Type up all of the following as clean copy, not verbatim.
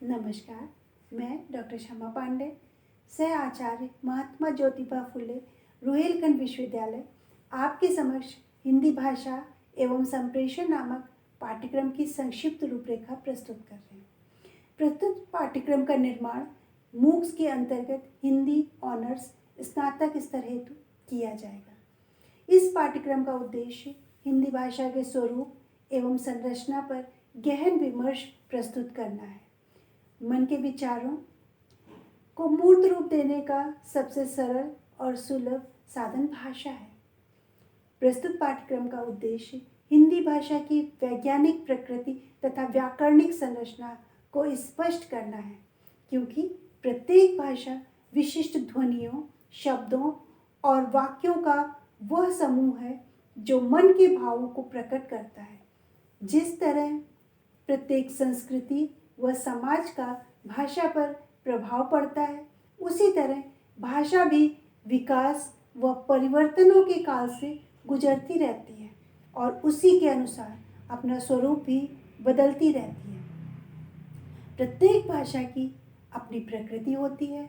नमस्कार, मैं डॉक्टर क्षमा पांडे, सह आचार्य महात्मा ज्योतिबा फुले, रुहेलखंड विश्वविद्यालय, आपके समक्ष हिंदी भाषा एवं संप्रेषण नामक पाठ्यक्रम की संक्षिप्त रूपरेखा प्रस्तुत कर रहे हैं। प्रस्तुत पाठ्यक्रम का निर्माण मूक्स के अंतर्गत हिंदी ऑनर्स स्नातक स्तर हेतु किया जाएगा। इस पाठ्यक्रम का उद्देश्य हिंदी भाषा के स्वरूप एवं संरचना पर गहन विमर्श प्रस्तुत करना है। मन के विचारों को मूर्त रूप देने का सबसे सरल और सुलभ साधन भाषा है। प्रस्तुत पाठ्यक्रम का उद्देश्य हिंदी भाषा की वैज्ञानिक प्रकृति तथा व्याकरणिक संरचना को स्पष्ट करना है, क्योंकि प्रत्येक भाषा विशिष्ट ध्वनियों, शब्दों और वाक्यों का वह समूह है जो मन के भावों को प्रकट करता है। जिस तरह प्रत्येक संस्कृति व समाज का भाषा पर प्रभाव पड़ता है, उसी तरह भाषा भी विकास व परिवर्तनों के काल से गुजरती रहती है और उसी के अनुसार अपना स्वरूप भी बदलती रहती है। प्रत्येक भाषा की अपनी प्रकृति होती है,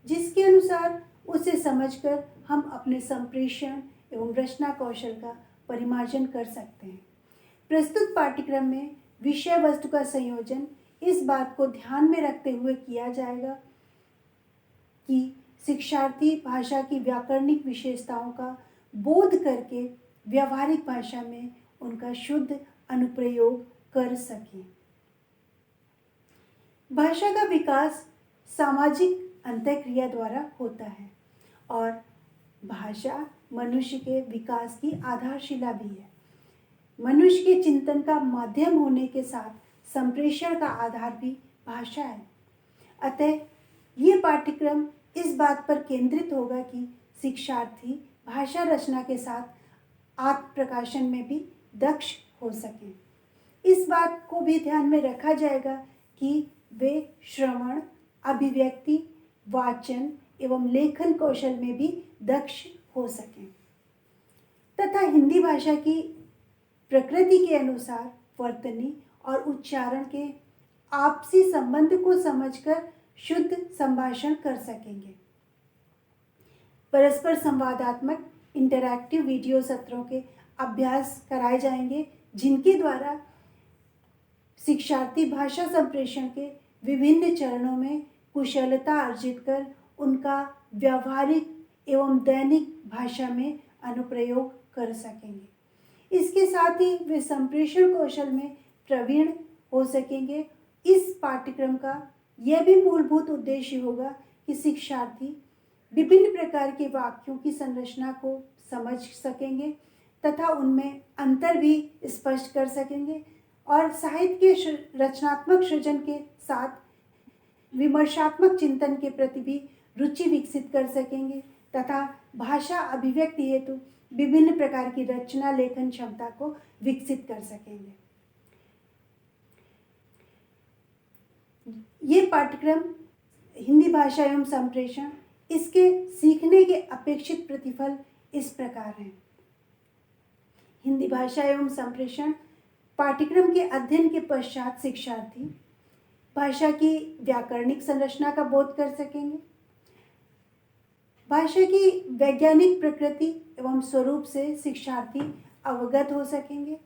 जिसके अनुसार उसे समझकर हम अपने संप्रेषण एवं रचना कौशल का परिमार्जन कर सकते हैं। प्रस्तुत पाठ्यक्रम में विषय वस्तु का संयोजन इस बात को ध्यान में रखते हुए किया जाएगा कि शिक्षार्थी भाषा की व्याकरणिक विशेषताओं का बोध करके व्यावहारिक भाषा में उनका शुद्ध अनुप्रयोग कर सकें। भाषा का विकास सामाजिक अंतःक्रिया द्वारा होता है और भाषा मनुष्य के विकास की आधारशिला भी है। मनुष्य के चिंतन का माध्यम होने के साथ संप्रेषण का आधार भी भाषा है। अतः ये पाठ्यक्रम इस बात पर केंद्रित होगा कि शिक्षार्थी भाषा रचना के साथ आत्म प्रकाशन में भी दक्ष हो सकें। इस बात को भी ध्यान में रखा जाएगा कि वे श्रवण, अभिव्यक्ति, वाचन एवं लेखन कौशल में भी दक्ष हो सकें तथा हिंदी भाषा की प्रकृति के अनुसार वर्तनी और उच्चारण के आपसी संबंध को समझकर शुद्ध संभाषण कर सकेंगे। परस्पर संवादात्मक इंटरैक्टिव वीडियो सत्रों के अभ्यास कराए जाएंगे, जिनके द्वारा शिक्षार्थी भाषा संप्रेषण के विभिन्न चरणों में कुशलता अर्जित कर उनका व्यावहारिक एवं दैनिक भाषा में अनुप्रयोग कर सकेंगे। इसके साथ ही वे संप्रेषण कौशल में प्रवीण हो सकेंगे। इस पाठ्यक्रम का यह भी मूलभूत उद्देश्य होगा कि शिक्षार्थी विभिन्न प्रकार के वाक्यों की संरचना को समझ सकेंगे तथा उनमें अंतर भी स्पष्ट कर सकेंगे और साहित्य के रचनात्मक सृजन के साथ विमर्शात्मक चिंतन के प्रति भी रुचि विकसित कर सकेंगे तथा भाषा अभिव्यक्ति हेतु विभिन्न प्रकार की रचना लेखन क्षमता को विकसित कर सकेंगे। ये पाठ्यक्रम हिंदी भाषा एवं संप्रेषण, इसके सीखने के अपेक्षित प्रतिफल इस प्रकार हैं। हिंदी भाषा एवं संप्रेषण पाठ्यक्रम के अध्ययन के पश्चात शिक्षार्थी भाषा की व्याकरणिक संरचना का बोध कर सकेंगे, भाषा की वैज्ञानिक प्रकृति एवं स्वरूप से शिक्षार्थी अवगत हो सकेंगे।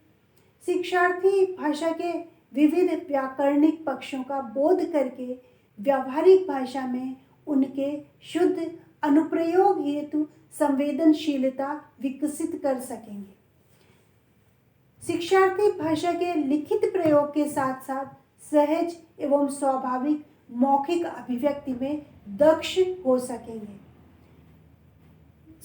शिक्षार्थी भाषा के विविध व्याकरणिक पक्षों का बोध करके व्यावहारिक भाषा में उनके शुद्ध अनुप्रयोग हेतु संवेदनशीलता विकसित कर सकेंगे। शिक्षार्थी भाषा के लिखित प्रयोग के साथ साथ सहज एवं स्वाभाविक मौखिक अभिव्यक्ति में दक्ष हो सकेंगे।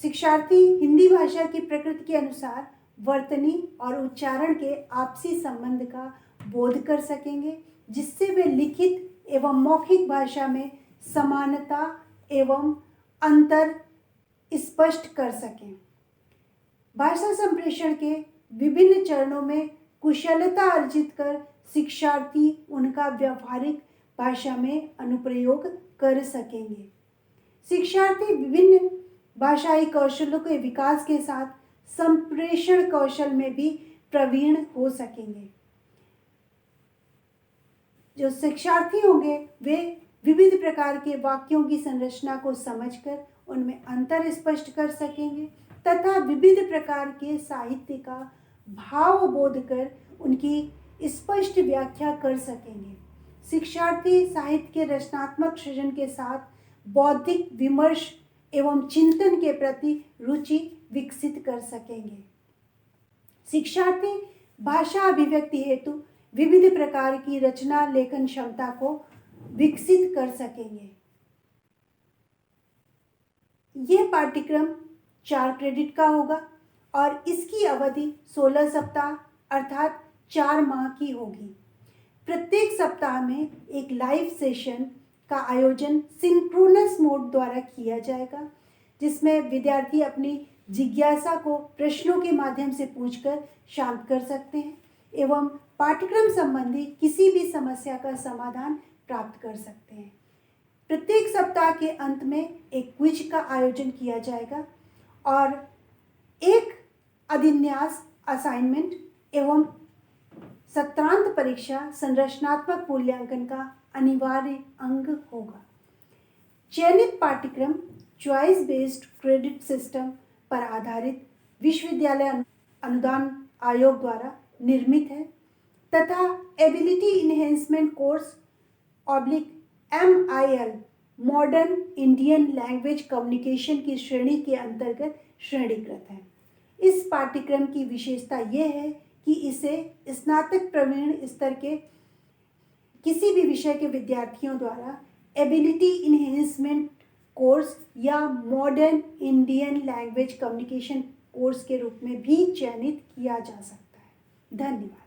शिक्षार्थी हिंदी भाषा की प्रकृति के अनुसार वर्तनी और उच्चारण के आपसी संबंध का बोध कर सकेंगे, जिससे वे लिखित एवं मौखिक भाषा में समानता एवं अंतर स्पष्ट कर सकें। भाषा संप्रेषण के विभिन्न चरणों में कुशलता अर्जित कर शिक्षार्थी उनका व्यावहारिक भाषा में अनुप्रयोग कर सकेंगे। शिक्षार्थी विभिन्न भाषाई कौशलों के विकास के साथ संप्रेषण कौशल में भी प्रवीण हो सकेंगे। जो शिक्षार्थी होंगे वे विविध प्रकार के वाक्यों की संरचना को समझकर उनमें अंतर स्पष्ट कर सकेंगे तथा विविध प्रकार के साहित्य का भाव बोध कर उनकी स्पष्ट व्याख्या कर सकेंगे। शिक्षार्थी साहित्य के रचनात्मक सृजन के साथ बौद्धिक विमर्श एवं चिंतन के प्रति रुचि विकसित कर सकेंगे। शिक्षार्थी भाषा अभिव्यक्ति हेतु विविध प्रकार की रचना लेखन क्षमता को विकसित कर सकेंगे। यह पाठ्यक्रम 4 क्रेडिट का होगा और इसकी अवधि 16 सप्ताह अर्थात 4 माह की होगी। प्रत्येक सप्ताह में एक लाइव सेशन का आयोजन सिंक्रोनस मोड द्वारा किया जाएगा, जिसमें विद्यार्थी अपनी जिज्ञासा को प्रश्नों के माध्यम से पूछकर शांत कर सकते हैं एवं पाठ्यक्रम संबंधी किसी भी समस्या का समाधान प्राप्त कर सकते हैं। प्रत्येक सप्ताह के अंत में एक क्विज का आयोजन किया जाएगा और एक अधिन्यास असाइनमेंट एवं सत्रांत परीक्षा संरचनात्मक मूल्यांकन का अनिवार्य अंग होगा। चयनित पाठ्यक्रम चॉइस बेस्ड क्रेडिट सिस्टम पर आधारित विश्वविद्यालय अनुदान आयोग द्वारा निर्मित है तथा ability enhancement course MIL modern Indian language communication की श्रेणी के अंतर्गत श्रेणीकृत है। इस पाठ्यक्रम की विशेषता यह है कि इसे स्नातक प्रवीण स्तर के किसी भी विषय के विद्यार्थियों द्वारा एबिलिटी इन्हेंसमेंट कोर्स या modern Indian language communication course के रूप में भी चयनित किया जा सकता है। धन्यवाद।